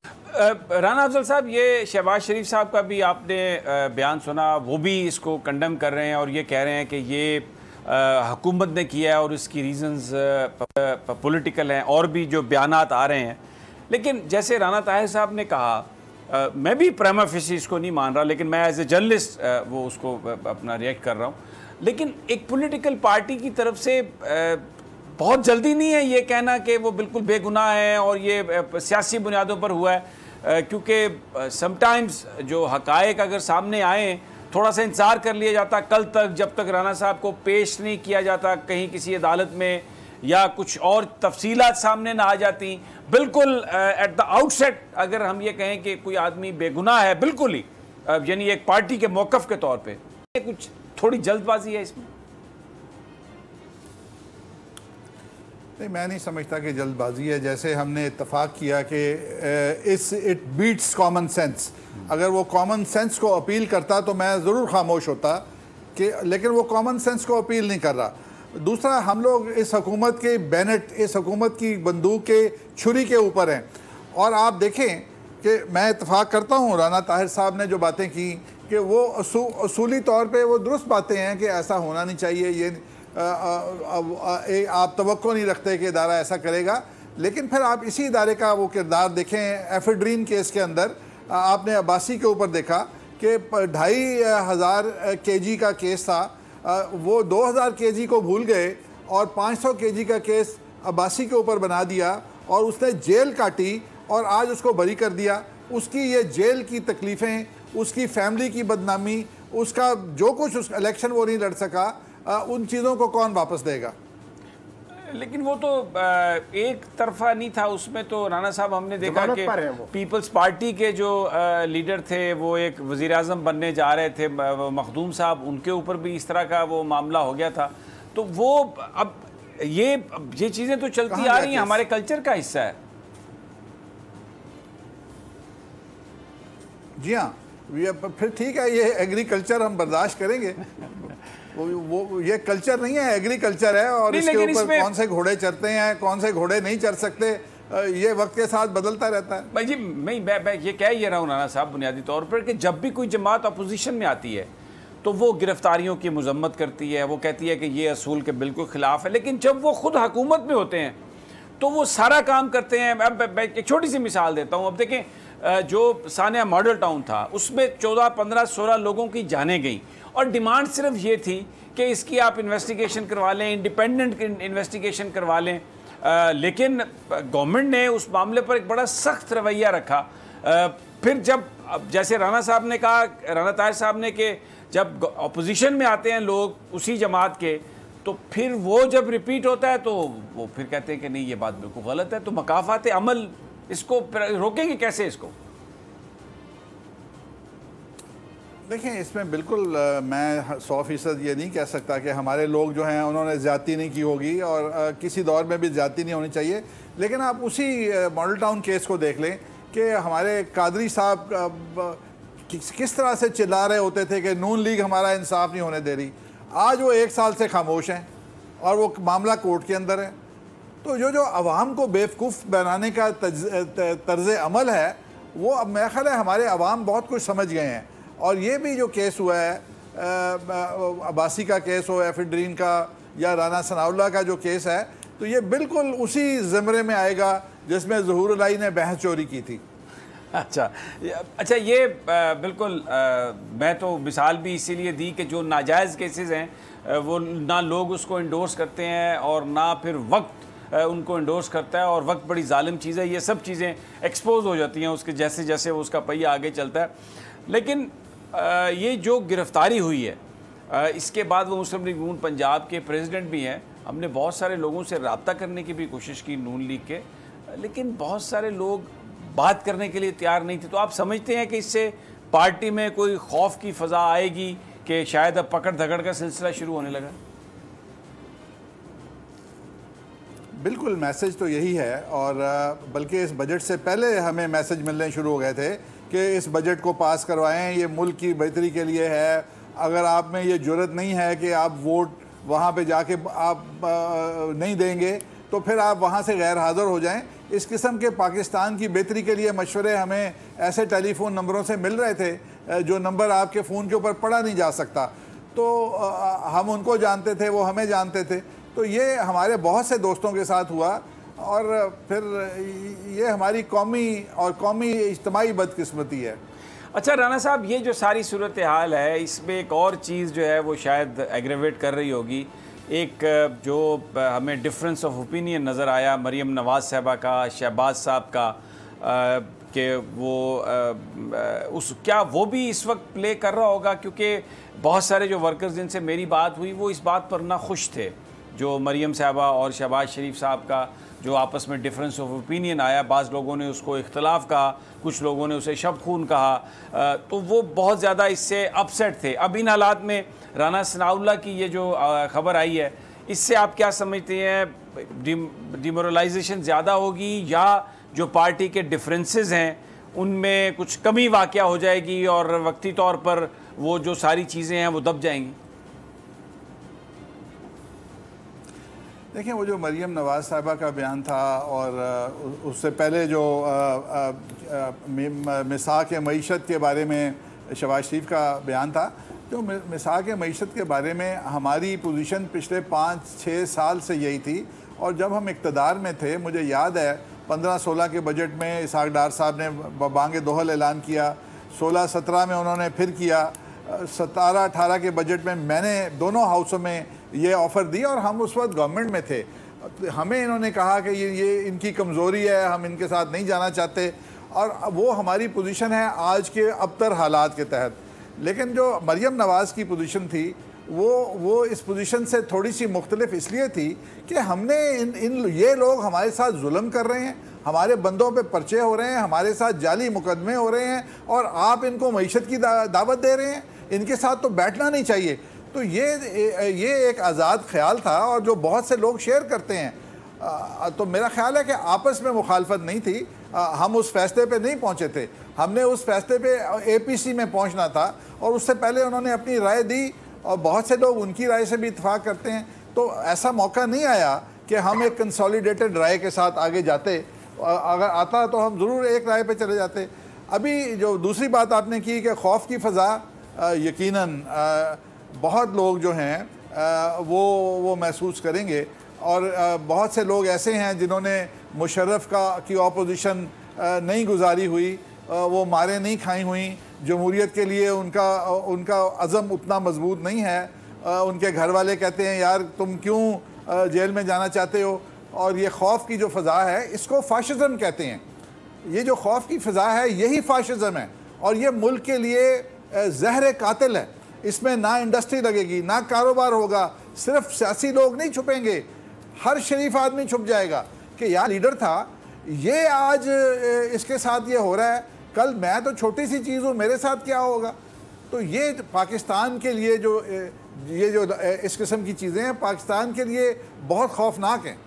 राना अफजल साहब, ये शहबाज शरीफ साहब का भी आपने बयान सुना, वो भी इसको कंडेम कर रहे हैं और ये कह रहे हैं कि ये हुकूमत ने किया है और इसकी रीजंस पॉलिटिकल हैं, और भी जो बयानात आ रहे हैं। लेकिन जैसे राना ताहिर साहब ने कहा, मैं भी प्राइमा फेसी इसको नहीं मान रहा, लेकिन मैं एज ए जर्नलिस्ट वो उसको अपना रिएक्ट कर रहा हूँ। लेकिन एक पॉलिटिकल पार्टी की तरफ से बहुत जल्दी नहीं है ये कहना कि वो बिल्कुल बेगुनाह है और ये सियासी बुनियादों पर हुआ है, क्योंकि समटाइम्स जो हकायक अगर सामने आए, थोड़ा सा इंतज़ार कर लिया जाता कल तक, जब तक राना साहब को पेश नहीं किया जाता कहीं किसी अदालत में, या कुछ और तफसीलात सामने ना आ जाती। बिल्कुल एट द आउटसेट अगर हम ये कहें कि कोई आदमी बेगुनाह है बिल्कुल ही, यानी एक पार्टी के मौक़िफ़ के तौर पे, कुछ थोड़ी जल्दबाजी है इसमें। नहीं, मैं नहीं समझता कि जल्दबाजी है। जैसे हमने इत्तफाक किया कि इट बीट्स कॉमन सेंस। अगर वो कॉमन सेंस को अपील करता तो मैं ज़रूर खामोश होता, कि लेकिन वो कॉमन सेंस को अपील नहीं कर रहा। दूसरा, हम लोग इस हुकूमत के बैनेट, इस हुकूमत की बंदूक के छुरी के ऊपर हैं। और आप देखें कि मैं इत्तफाक करता हूँ राना ताहिर साहब ने जो बातें की, कि वो असूली तौर पे वो दुरुस्त बातें हैं कि ऐसा होना नहीं चाहिए, ये आप तवक्को नहीं रखते कि इदारा ऐसा करेगा। लेकिन फिर आप इसी इदारे का वो किरदार देखें। एफेड्रीन केस के अंदर आपने अब्बासी के ऊपर देखा कि 2500 केजी का केस था, वो 2000 केजी को भूल गए और 500 केजी का केस अब्बासी के ऊपर बना दिया और उसने जेल काटी और आज उसको बरी कर दिया। उसकी ये जेल की तकलीफ़ें, उसकी फैमिली की बदनामी, उसका जो कुछ उस इलेक्शन वो नहीं लड़ सका, उन चीज़ों को कौन वापस देगा? लेकिन वो तो एक तरफा नहीं था, उसमें तो राना साहब हमने देखा कि पीपल्स पार्टी के जो लीडर थे वो एक वज़ीर आज़म बनने जा रहे थे, मखदूम साहब, उनके ऊपर भी इस तरह का वो मामला हो गया था। तो वो अब ये चीज़ें तो चलती आ रही हैं, हमारे कल्चर का हिस्सा है। जी हाँ, फिर ठीक है, ये एग्रीकल्चर हम बर्दाश्त करेंगे। वो ये कल्चर नहीं है, एग्रीकल्चर है। और इसके ऊपर कौन से घोड़े चरते हैं, कौन से घोड़े नहीं चर सकते, ये वक्त के साथ बदलता रहता है। भाई जी, मैं ये कह ही रहा हूँ राना साहब बुनियादी तौर पर कि जब भी कोई जमात अपोजिशन में आती है तो वो गिरफ्तारियों की मजम्मत करती है, वो कहती है कि ये असूल के बिल्कुल ख़िलाफ़ है। लेकिन जब वो खुद हुकूमत में होते हैं तो वो सारा काम करते हैं। अब एक छोटी सी मिसाल देता हूँ। अब देखें, जो सानिया मॉडल टाउन था उसमें 14, 15, 16 लोगों की जानें गई और डिमांड सिर्फ ये थी कि इसकी आप इन्वेस्टिगेशन करवा लें, इंडिपेंडेंट इन्वेस्टिगेशन करवा लें। लेकिन गवर्नमेंट ने उस मामले पर एक बड़ा सख्त रवैया रखा। फिर जब जैसे राना साहब ने कहा, राना ताहिर साहब ने, कि जब अपोजिशन में आते हैं लोग उसी जमात के, तो फिर वो जब रिपीट होता है तो वो फिर कहते हैं कि नहीं ये बात बिल्कुल गलत है। तो मकाफात अमल, इसको रोकेंगे कैसे इसको? देखें, इसमें बिल्कुल मैं 100% ये नहीं कह सकता कि हमारे लोग जो हैं उन्होंने ज़्यादती नहीं की होगी, और किसी दौर में भी ज़्यादती नहीं होनी चाहिए। लेकिन आप उसी मॉडल टाउन केस को देख लें कि हमारे कादरी साहब किस तरह से चिल्ला रहे होते थे कि नून लीग हमारा इंसाफ नहीं होने दे रही। आज वो 1 साल से खामोश हैं और वो मामला कोर्ट के अंदर है। तो जो अवाम को बेवकूफ़ बनाने का तर्ज़ अमल है, वो अब मेरा ख्याल है हमारे अवाम बहुत कुछ समझ गए हैं। और ये भी जो केस हुआ है, अब्बासी का केस हो, एफेड्रीन का, या राना सनाउल्लाह का जो केस है, तो ये बिल्कुल उसी ज़मरे में आएगा जिसमें ज़हूर अलाई ने बहस चोरी की थी। अच्छा, ये बिल्कुल मैं तो मिसाल भी इसीलिए दी कि जो नाजायज़ केसेस हैं वो ना लोग उसको इंडोर्स करते हैं और ना फिर वक्त उनको इंडोर्स करता है, और वक्त बड़ी जालिम चीज़ है। ये सब चीज़ें एक्सपोज हो जाती हैं उसके जैसे जैसे वो उसका पहिया आगे चलता है। लेकिन ये जो गिरफ़्तारी हुई है, इसके बाद वो मुस्लिम लीग नून पंजाब के प्रेसिडेंट भी हैं। हमने बहुत सारे लोगों से रब्ता करने की भी कोशिश की नून लीग के, लेकिन बहुत सारे लोग बात करने के लिए तैयार नहीं थे। तो आप समझते हैं कि इससे पार्टी में कोई खौफ की फ़ज़ा आएगी कि शायद अब पकड़ धकड़ का सिलसिला शुरू होने लगा? बिल्कुल, मैसेज तो यही है। और बल्कि इस बजट से पहले हमें मैसेज मिलने शुरू हो गए थे कि इस बजट को पास करवाएं, ये मुल्क की बेहतरी के लिए है। अगर आप में ये जुर्रत नहीं है कि आप वोट वहाँ पे जाके आप नहीं देंगे, तो फिर आप वहाँ से गैर हाज़िर हो जाएं। इस किस्म के पाकिस्तान की बेहतरी के लिए मशवरे हमें ऐसे टेलीफोन नंबरों से मिल रहे थे जो नंबर आपके फ़ोन के ऊपर पढ़ा नहीं जा सकता। तो हम उनको जानते थे, वो हमें जानते थे। तो ये हमारे बहुत से दोस्तों के साथ हुआ और फिर ये हमारी कौमी इज्तिमाई बदकिस्मती है। अच्छा राना साहब, ये जो सारी सूरत हाल है, इसमें एक और चीज़ जो है वो शायद एग्रेवेट कर रही होगी। एक जो हमें डिफरेंस ऑफ ओपिनियन नज़र आया मरीम नवाज़ साहबा का, शहबाज साहब का, कि वो क्या वो भी इस वक्त प्ले कर रहा होगा? क्योंकि बहुत सारे जो वर्कर्स जिनसे मेरी बात हुई वो इस बात पर ना खुश थे, जो मरीम साहबा और शहबाज शरीफ साहब का जो आपस में डिफरेंस ऑफ ओपिनियन आया। बाज़ लोगों ने उसको इख्तलाफ कहा, कुछ लोगों ने उसे शब खून कहा, तो वो बहुत ज़्यादा इससे अपसेट थे। अब इन हालात में राना सनाउल्लाह की ये जो ख़बर आई है, इससे आप क्या समझते हैं? डिमोरलाइजेशन ज़्यादा होगी या जो पार्टी के डिफरेंसेस हैं उनमें कुछ कमी वाक़या हो जाएगी और वक्ती तौर पर वो जो सारी चीज़ें हैं वो दब जाएंगी? देखिए, वो जो मरीम नवाज़ साहिबा का बयान था और उससे पहले जो मिसाक मईशत के बारे में शहबाज शरीफ का बयान था, जो मिसाक मईशत के बारे में हमारी पोजीशन पिछले 5-6 साल से यही थी। और जब हम इक़्तिदार में थे, मुझे याद है 15-16 के बजट में इसहाक डार साहब ने बांगे दोहल ऐलान किया, 16-17 में उन्होंने फिर किया, 17-18 के बजट में मैंने दोनों हाउसों में ये ऑफ़र दी और हम उस वक्त गवर्नमेंट में थे। हमें इन्होंने कहा कि ये इनकी कमज़ोरी है, हम इनके साथ नहीं जाना चाहते, और वो हमारी पोजीशन है आज के अबतर हालात के तहत। लेकिन जो मरीम नवाज़ की पोजीशन थी वो इस पोजीशन से थोड़ी सी मुख्तलिफ इसलिए थी कि हमने ये लोग हमारे साथ जुल्म कर रहे हैं, हमारे बंदों पे पर्चे हो रहे हैं, हमारे साथ जाली मुकदमे हो रहे हैं, और आप इनको मईशत की दावत दे रहे हैं, इनके साथ तो बैठना नहीं चाहिए। तो ये एक आज़ाद ख्याल था और जो बहुत से लोग शेयर करते हैं। तो मेरा ख्याल है कि आपस में मुखालफत नहीं थी, हम उस फैसले पे नहीं पहुँचे थे। हमने उस फैसले पे APC में पहुँचना था और उससे पहले उन्होंने अपनी राय दी और बहुत से लोग उनकी राय से भी इत्तेफाक करते हैं। तो ऐसा मौका नहीं आया कि हम एक कंसोलिडेटेड राय के साथ आगे जाते। अगर आता तो हम ज़रूर एक राय पे चले जाते। अभी जो दूसरी बात आपने की कि खौफ की फ़ज़ा, यकीनन बहुत लोग जो हैं वो महसूस करेंगे, और बहुत से लोग ऐसे हैं जिन्होंने मुशर्रफ की ऑपोजिशन नहीं गुजारी हुई, वो मारें नहीं खाई हुई, जमहूरियत के लिए उनका अज़म उतना मजबूत नहीं है। उनके घर वाले कहते हैं यार तुम क्यों जेल में जाना चाहते हो। और ये खौफ की जो फ़ज़ा है, इसको फाशिज़म कहते हैं। ये जो खौफ की फ़ज़ा है यही फाशिज़म है, और ये मुल्क के लिए ज़हर कातिल है। इसमें ना इंडस्ट्री लगेगी, ना कारोबार होगा, सिर्फ सियासी लोग नहीं छुपेंगे, हर शरीफ आदमी छुप जाएगा कि यार लीडर था, ये आज इसके साथ ये हो रहा है, कल मैं तो छोटी सी चीज़ हूँ, मेरे साथ क्या होगा। तो ये पाकिस्तान के लिए जो इस किस्म की चीज़ें हैं, पाकिस्तान के लिए बहुत खौफनाक हैं।